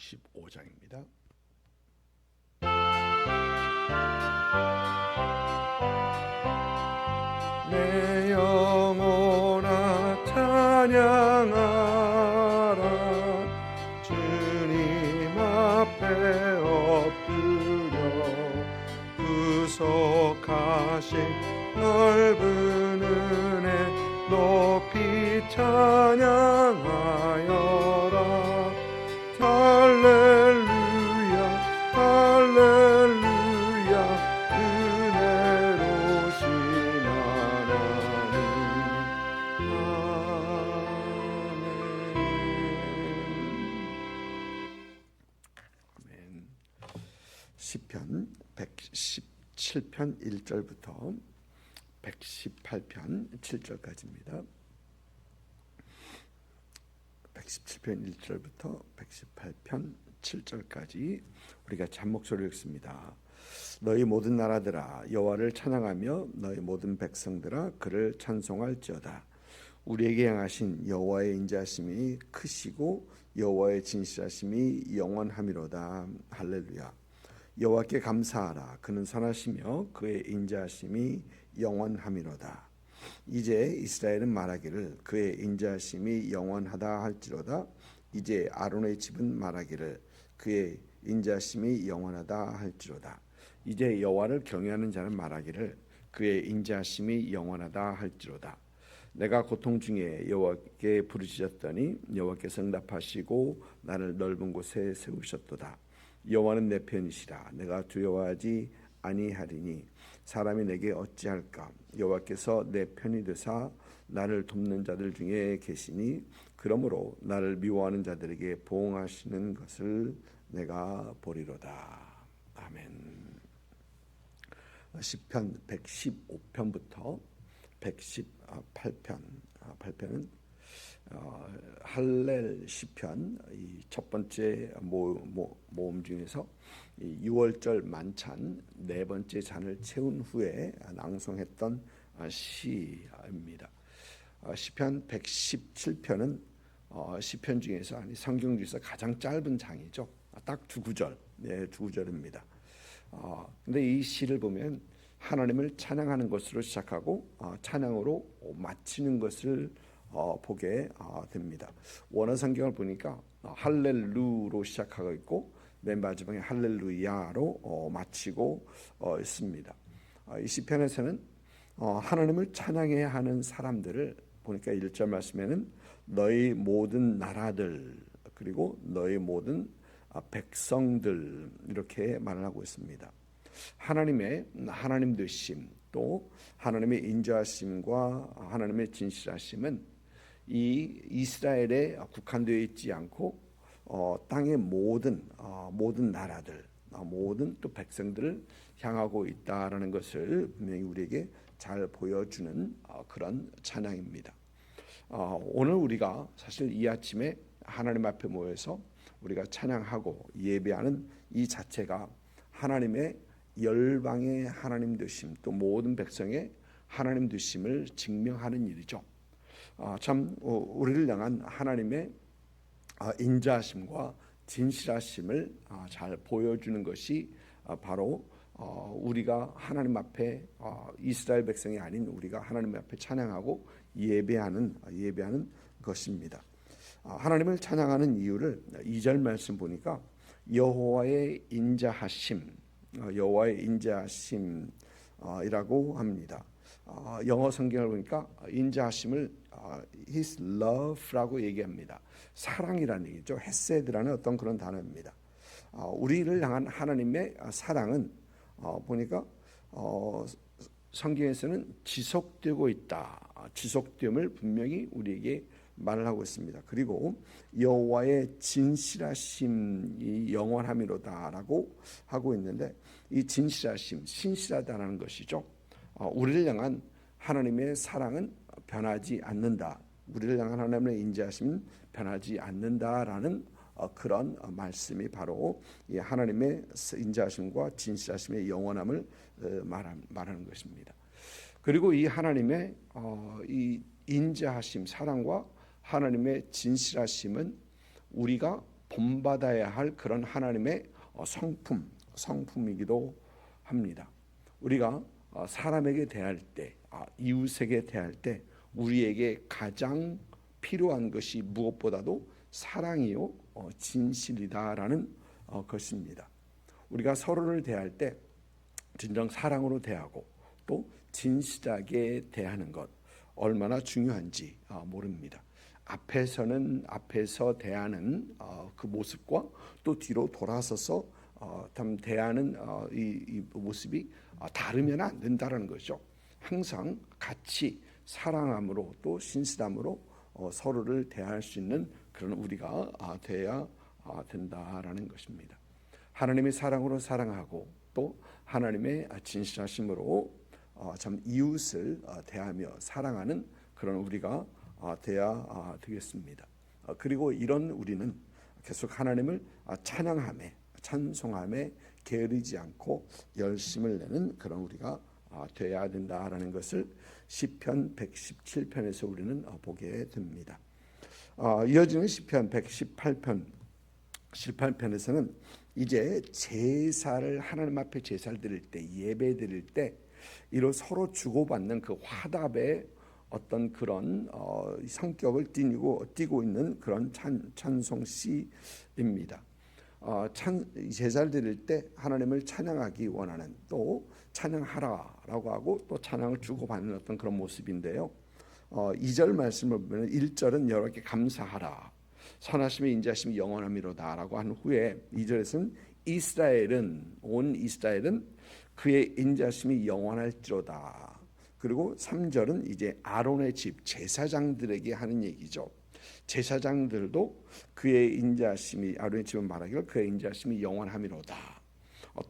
65장입니다. 내 영혼아 찬양하라. 주님 앞에 엎드려 구속하신 넓은 은혜 높이 찬양하여라. 할렐루야 할렐루야. 은혜로우신 하나님. 아멘. 시편 117편 1절부터 118편 7절까지입니다. 117편 1절부터 118편 7절까지 우리가 잠목소리를 읽습니다. 너희 모든 나라들아 여호와를 찬양하며 너희 모든 백성들아 그를 찬송할지어다. 우리에게 행하신 여호와의 인자하심이 크시고 여호와의 진실하심이 영원하미로다. 할렐루야. 여호와께 감사하라. 그는 선하시며 그의 인자하심이 영원하미로다. 이제 이스라엘은 말하기를 그의 인자하심이 영원하다 할지로다. 이제 아론의 집은 말하기를 그의 인자하심이 영원하다 할지로다. 이제 여호와를 경외하는 자는 말하기를 그의 인자하심이 영원하다 할지로다. 내가 고통 중에 여호와께 부르짖었더니 여호와께서 응답하시고 나를 넓은 곳에 세우셨도다. 여호와는 내 편이시라. 내가 두려워하지 아니하리니 사람이 내게 어찌할까. 여호와께서 내 편이 되사 나를 돕는 자들 중에 계시니 그러므로 나를 미워하는 자들에게 보응하시는 것을 내가 보리로다. 아멘. 시편 115편부터 118편 8편은 할렐 시편 이 첫 번째 모음 중에서 이 6월절 만찬 네 번째 잔을 채운 후에 낭송했던 시입니다. 시편 117편은 시편 중에서 성경 중에서 가장 짧은 장이죠. 딱 두 구절, 두 구절입니다. 근데 이 시를 보면 하나님을 찬양하는 것으로 시작하고 찬양으로 마치는 것을 보게 됩니다. 원어 성경을 보니까 할렐루로 시작하고 있고 맨 마지막에 할렐루야로 마치고 있습니다. 이 시편에서는 하나님을 찬양해야 하는 사람들을 보니까 1절 말씀에는 너희 모든 나라들 그리고 너희 모든 백성들 이렇게 말을 하고 있습니다. 하나님의 하나님 되심 또 하나님의 인자하심과 하나님의 진실하심은 이 이스라엘에 국한되어 있지 않고 땅의 모든 나라들 모든 또 백성들을 향하고 있다라는 것을 분명히 우리에게 잘 보여주는 그런 찬양입니다. 오늘 우리가 사실 이 아침에 하나님 앞에 모여서 우리가 찬양하고 예배하는 이 자체가 하나님의 열방의 하나님 되심 또 모든 백성의 하나님 되심을 증명하는 일이죠. 참 우리를 향한 하나님의 인자하심과 진실하심을 잘 보여주는 것이 바로 우리가 하나님 앞에 이스라엘 백성이 아닌 우리가 하나님 앞에 찬양하고 예배하는 것입니다. 하나님을 찬양하는 이유를 2절 말씀 보니까 여호와의 인자하심이라고 합니다. 영어 성경을 보니까 인자하심을 His love라고 얘기합니다. 사랑이라는 얘기죠. 헤세드라는 어떤 그런 단어입니다. 우리를 향한 하나님의 사랑은 보니까 성경에서는 지속되고 있다. 지속됨을 분명히 우리에게 말을 하고 있습니다. 그리고 여호와의 진실하심이 영원함이로다라고 하고 있는데 이 진실하심, 신실하다라는 것이죠. 우리를 향한 하나님의 사랑은 변하지 않는다. 우리를 향한 하나님의 인자하심은 변하지 않는다라는 그런 말씀이 바로 이 하나님의 인자하심과 진실하심의 영원함을 말하는 것입니다. 그리고 이 하나님의 이 인자하심, 사랑과 하나님의 진실하심은 우리가 본받아야 할 그런 하나님의 성품이기도 합니다. 우리가 사람에게 대할 때, 이웃에게 대할 때 우리에게 가장 필요한 것이 무엇보다도 사랑이요 진실이다라는 것입니다. 우리가 서로를 대할 때 진정 사랑으로 대하고 또 진실하게 대하는 것 얼마나 중요한지 모릅니다. 앞에서 대하는 그 모습과 또 뒤로 돌아서서 대하는 이 모습이 다르면 안 된다는 거죠. 항상 같이 사랑함으로 또 신실함으로 서로를 대할 수 있는 그런 우리가 되어야 된다라는 것입니다. 하나님의 사랑으로 사랑하고 또 하나님의 진실하심으로 참 이웃을 대하며 사랑하는 그런 우리가 되어야 되겠습니다. 그리고 이런 우리는 계속 하나님을 찬양함에 찬송함에 게으르지 않고 열심을 내는 그런 우리가 되어야 된다라는 것을 시편 117편에서 우리는 보게 됩니다. 이어지는 시편 118편에서는 이제 제사를 하나님 앞에 제사를 드릴 때 예배 드릴 때 이로 서로 주고받는 그 화답의 어떤 그런 성격을 띠고 있는 그런 찬송 시입니다. 제사를 드릴 때 하나님을 찬양하기 원하는 또 찬양하라라고 하고 또 찬양을 주고받는 어떤 그런 모습인데요. 2절 말씀을 보면 1절은 여호와께 감사하라 선하심의 인자하심이 영원함이로다라고 한 후에 2절에서는 온 이스라엘은 그의 인자하심이 영원할지로다. 그리고 3절은 이제 아론의 집 제사장들에게 하는 얘기죠. 제사장들도 그의 인자하심이 아론의 집은 말하기를 그의 인자하심이 영원함이로다.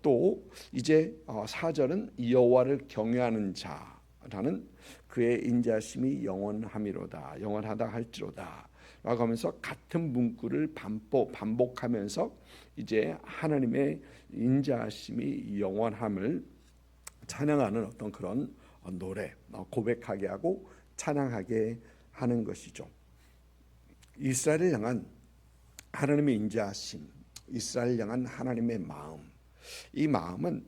또 이제 4절은 여호와를 경외하는 자라는 그의 인자하심이 영원함이로다. 영원하다 할지로다. 라고 하면서 같은 문구를 반복하면서 이제 하나님의 인자하심이 영원함을 찬양하는 어떤 그런 노래 고백하게 하고 찬양하게 하는 것이죠. 이스라엘을 향한 하나님의 인자하심, 이스라엘을 향한 하나님의 마음, 이 마음은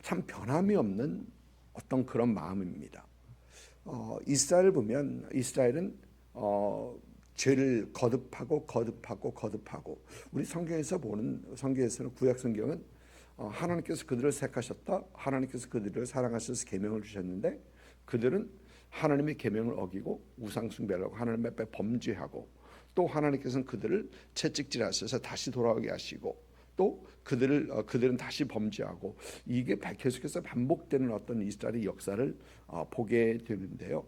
참 변함이 없는 어떤 그런 마음입니다. 이스라엘을 보면 이스라엘은 죄를 거듭하고 우리 성경에서는 구약 성경은 하나님께서 그들을 택하셨다. 하나님께서 그들을 사랑하셔서 계명을 주셨는데 그들은 하나님의 계명을 어기고 우상 숭배를 하고 하나님 앞에 범죄하고 또 하나님께서는 그들을 채찍질하셔서 다시 돌아오게 하시고 또 그들은 다시 범죄하고 이게 계속해서 반복되는 어떤 이스라엘의 역사를 보게 되는데요.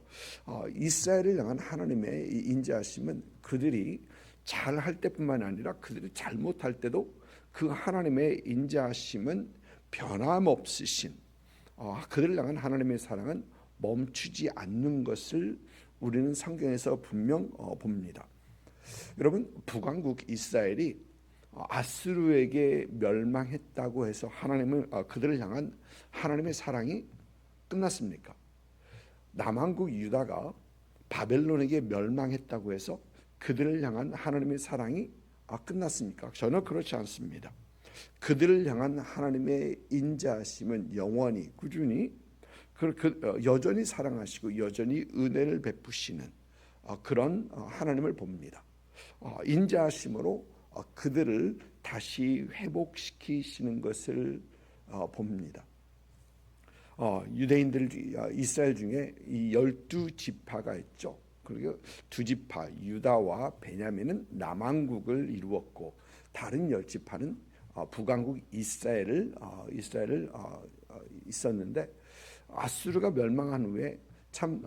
이스라엘을 향한 하나님의 인자하심은 그들이 잘할 때뿐만 아니라 그들이 잘못할 때도 그 하나님의 인자하심은 변함없으신 그들을 향한 하나님의 사랑은 멈추지 않는 것을 우리는 성경에서 분명 봅니다. 여러분 북왕국 이스라엘이 아수르에게 멸망했다고 해서 그들을 향한 하나님의 사랑이 끝났습니까? 남왕국 유다가 바벨론에게 멸망했다고 해서 그들을 향한 하나님의 사랑이 끝났습니까? 전혀 그렇지 않습니다. 그들을 향한 하나님의 인자하심은 영원히 꾸준히 여전히 사랑하시고 여전히 은혜를 베푸시는 그런 하나님을 봅니다. 인자하심으로 그들을 다시 회복시키시는 것을 봅니다. 유대인들 이스라엘 중에 이 12지파가 있죠. 그리고 두 지파 유다와 베냐민은 남왕국을 이루었고 다른 10지파는 북왕국 이스라엘을 있었는데 아수르가 멸망한 후에 참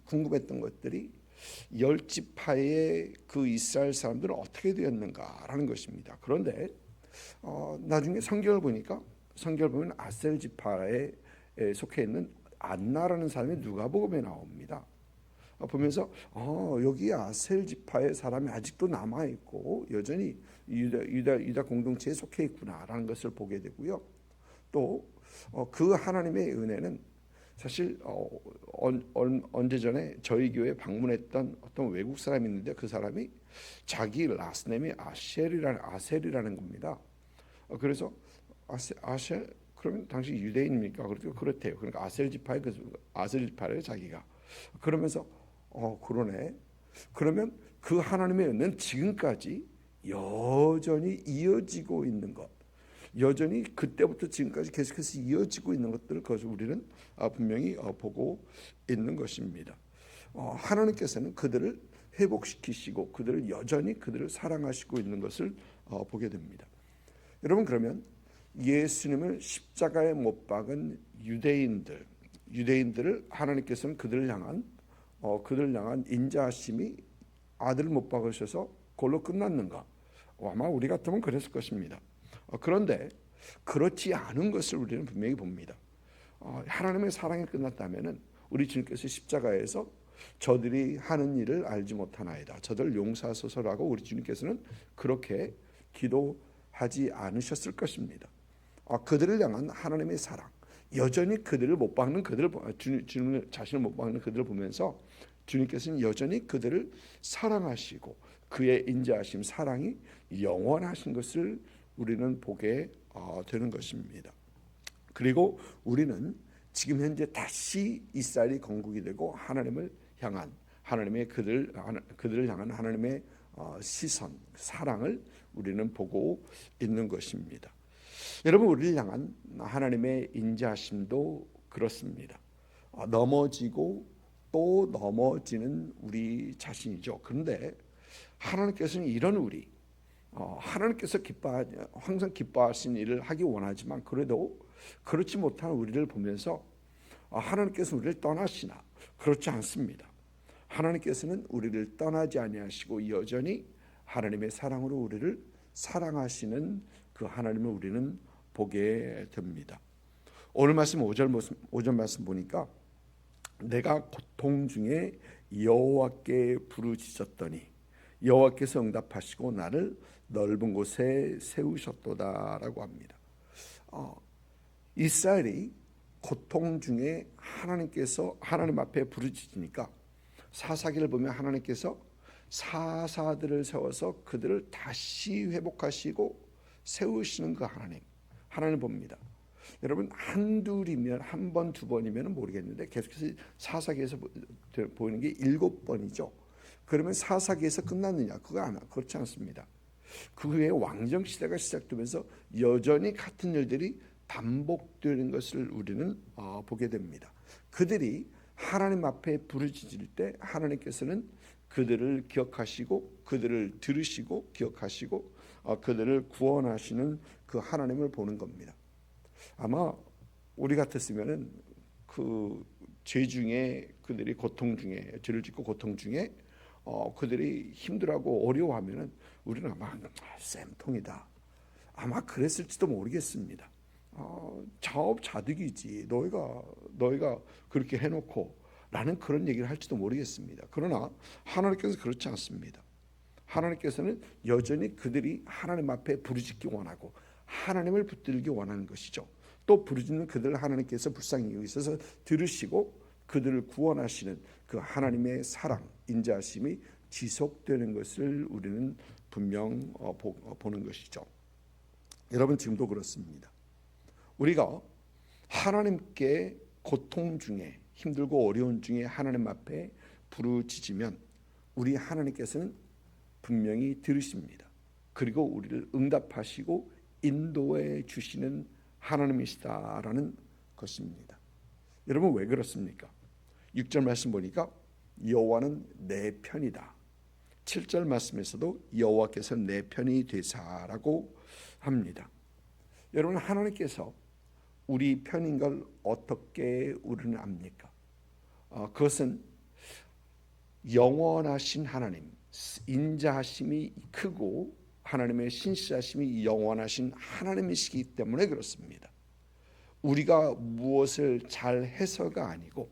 궁금했던 것들이 10지파의 그 이스라엘 사람들은 어떻게 되었는가라는 것입니다. 그런데 나중에 성경을 보면 아셀 지파에 속해 있는 안나라는 사람이 누가복음에 나옵니다. 보면서 여기 아셀 지파의 사람이 아직도 남아 있고 여전히 유다 공동체에 속해 있구나라는 것을 보게 되고요. 또 그 하나님의 은혜는 사실 언제 전에 저희 교회 방문했던 어떤 외국 사람이 있는데 그 사람이 자기 라스네임이 아셀이라는 겁니다. 그래서 아셀 그러면 당시 유대인입니까? 그렇대요. 그러니까 아셀 지파를 자기가 그러면서 그러네. 그러면 그 하나님의 은혜는 지금까지 여전히 이어지고 있는 것, 여전히 그때부터 지금까지 계속해서 이어지고 있는 것들을 그것을 우리는 분명히 보고 있는 것입니다. 하나님께서는 그들을 회복시키시고 그들을 여전히 그들을 사랑하시고 있는 것을 보게 됩니다. 여러분, 그러면 예수님을 십자가에 못 박은 유대인들을 하나님께서는 그들을 향한 인자하심이 아들을 못 박으셔서 그걸로 끝났는가? 아마 우리 같으면 그랬을 것입니다. 그런데 그렇지 않은 것을 우리는 분명히 봅니다. 하나님의 사랑이 끝났다면은 우리 주님께서 십자가에서 저들이 하는 일을 알지 못하나이다, 저들을 용서하소서라고 우리 주님께서는 그렇게 기도하지 않으셨을 것입니다. 그들을 향한 하나님의 사랑, 여전히 그들을 못 박는 주님 자신을 못 박는 그들을 보면서 주님께서는 여전히 그들을 사랑하시고 그의 인자하심, 사랑이 영원하신 것을 우리는 보게 되는 것입니다. 그리고 우리는 지금 현재 다시 이스라엘이 건국이 되고 하나님을 향한 그들을 향한 하나님의 시선, 사랑을 우리는 보고 있는 것입니다. 여러분, 우리를 향한 하나님의 인자하심도 그렇습니다. 넘어지고 또 넘어지는 우리 자신이죠. 그런데 하나님께서는 이런 하나님께서 항상 기뻐하신 일을 하기 원하지만 그래도 그렇지 못한 우리를 보면서 하나님께서 우리를 떠나시나? 그렇지 않습니다. 하나님께서는 우리를 떠나지 아니하시고 여전히 하나님의 사랑으로 우리를 사랑하시는 그 하나님을 우리는 보게 됩니다. 오늘 말씀 5절 말씀 보니까 내가 고통 중에 여호와께 부르짖었더니 여호와께서 응답하시고 나를 넓은 곳에 세우셨도다라고 합니다. 이스라엘이 고통 중에 하나님 앞에 부르짖으니까 사사기를 보면 하나님께서 사사들을 세워서 그들을 다시 회복하시고 세우시는 그 하나님 봅니다. 여러분, 한둘이면 한 번, 두 번이면 모르겠는데 계속해서 사사기에서 보이는 게 7번이죠. 그러면 사사기에서 끝났느냐? 그렇지 않습니다. 그 후에 왕정 시대가 시작되면서 여전히 같은 일들이 반복되는 것을 우리는 보게 됩니다. 그들이 하나님 앞에 부르짖을 때 하나님께서는 그들을 기억하시고 그들을 들으시고 기억하시고 그들을 구원하시는 그 하나님을 보는 겁니다. 아마 우리 같았으면은 그 죄 중에 그들이 고통 중에 죄를 짓고 고통 중에 그들이 힘들어하고 어려워하면은 우리는 아마 쌤통이다, 아마 그랬을지도 모르겠습니다. 자업자득이지 너희가 그렇게 해놓고 라는 그런 얘기를 할지도 모르겠습니다. 그러나 하나님께서 그렇지 않습니다. 하나님께서는 여전히 그들이 하나님 앞에 부르짖기 원하고 하나님을 붙들기 원하는 것이죠. 또 부르짖는 그들을 하나님께서 불쌍히 여기셔서 들으시고 그들을 구원하시는 그 하나님의 사랑, 인자하심이 지속되는 것을 우리는 분명 보는 것이죠. 여러분, 지금도 그렇습니다. 우리가 하나님께 고통 중에, 힘들고 어려운 중에 하나님 앞에 부르짖으면 우리 하나님께서는 분명히 들으십니다. 그리고 우리를 응답하시고 인도해 주시는 하나님이시다라는 것입니다. 여러분, 왜 그렇습니까? 6절 말씀 보니까 여호와는 내 편이다. 7절 말씀에서도 여호와께서 내 편이 되사라고 합니다. 여러분, 하나님께서 우리 편인 걸 어떻게 우리는 압니까? 그것은 영원하신 하나님, 인자하심이 크고 하나님의 신실하심이 영원하신 하나님이시기 때문에 그렇습니다. 우리가 무엇을 잘 해서가 아니고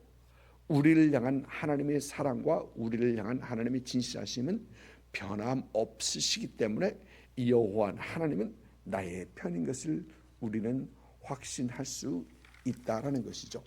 우리를 향한 하나님의 사랑과 우리를 향한 하나님의 진실하심은 변함없으시기 때문에 여호와 하나님은 나의 편인 것을 우리는 확신할 수 있다라는 것이죠.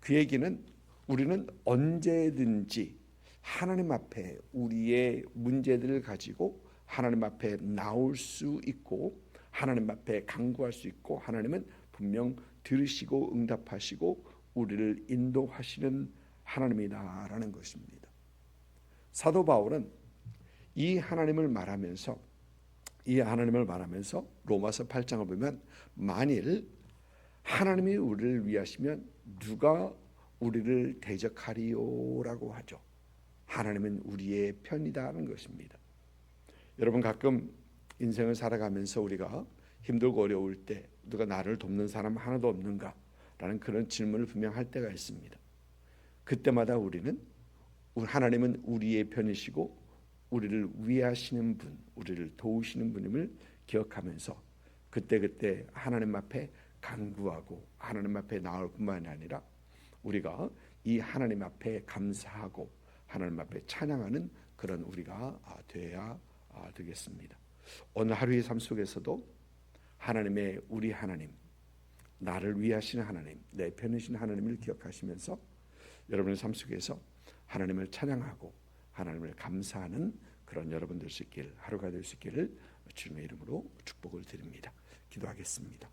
그 얘기는 우리는 언제든지 하나님 앞에 우리의 문제들을 가지고 하나님 앞에 나올 수 있고 하나님 앞에 간구할 수 있고 하나님은 분명 들으시고 응답하시고 우리를 인도하시는 하나님이다라는 것입니다. 사도 바울은 이 하나님을 말하면서 로마서 8장을 보면 만일 하나님이 우리를 위하시면 누가 우리를 대적하리요라고 하죠. 하나님은 우리의 편이다는 것입니다. 여러분 가끔 인생을 살아가면서 우리가 힘들고 어려울 때 누가 나를 돕는 사람 하나도 없는가라는 그런 질문을 분명 할 때가 있습니다. 그때마다 우리는 하나님은 우리의 편이시고 우리를 위하시는 분, 우리를 도우시는 분임을 기억하면서 그때 하나님 앞에 간구하고 하나님 앞에 나올 뿐만이 아니라 우리가 이 하나님 앞에 감사하고 하나님 앞에 찬양하는 그런 우리가 되어야 되겠습니다. 오늘 하루의 삶 속에서도 하나님의 우리 하나님, 나를 위하시는 하나님, 내 편이신 하나님을 기억하시면서 여러분의 삶 속에서 하나님을 찬양하고 하나님을 감사하는 그런 여러분 될 수 있기를, 하루가 될 수 있기를 주님의 이름으로 축복을 드립니다. 기도하겠습니다.